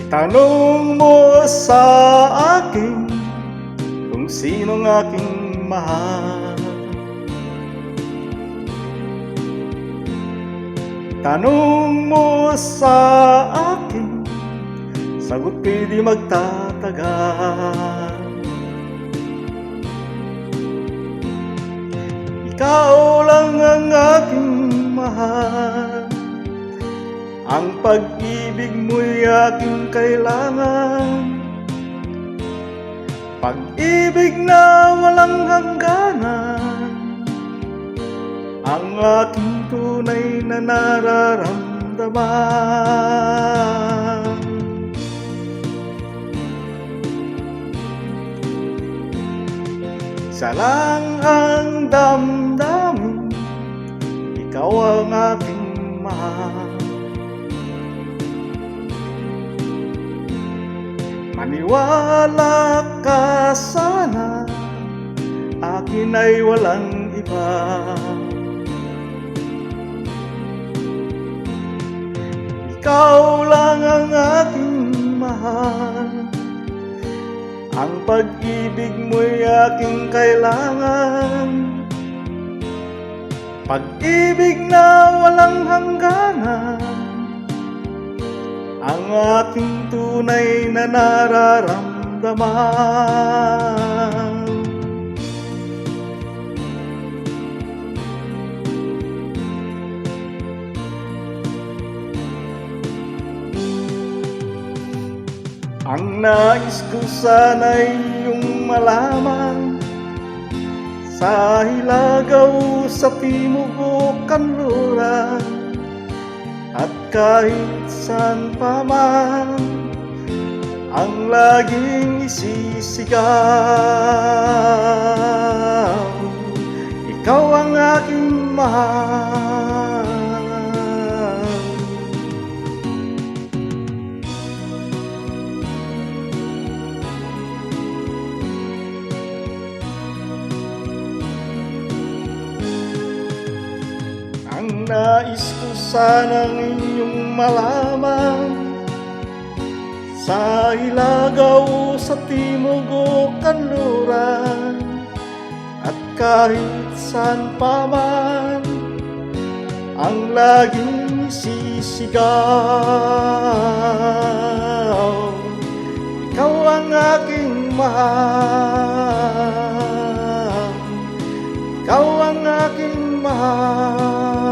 Tanong mo sa akin kung sinong aking mahal. Tanong mo sa akin, sagot ko'y di magtatagal. Ikaw lang ang aking mahal, ang pag-ibig mo'y aking kailangan. Pag-ibig na walang hangganan, ang aking tunay na nararamdaman. Isa lang ang damdamin, ikaw ang aking mahal. Maniwala ka sana, akin ay walang iba. Ikaw lang ang aking mahal, ang pag-ibig mo'y aking kailangan. Pag-ibig na walang hangganan, ang aking tunay na nararamdaman. Ang nais ko sana'y iyong malaman, sa Hilagaw, sa Timog o Kanluran, at kahit saan pa man, ang laging isisigaw, ikaw ang aking mahal. Ang nais ko sanang inyong malaman, sa Hilagaw, sa Timog o Kanluran, at kahit saan pa man, ang laging sisigaw, ikaw ang aking mahal. Ikaw ang aking mahal.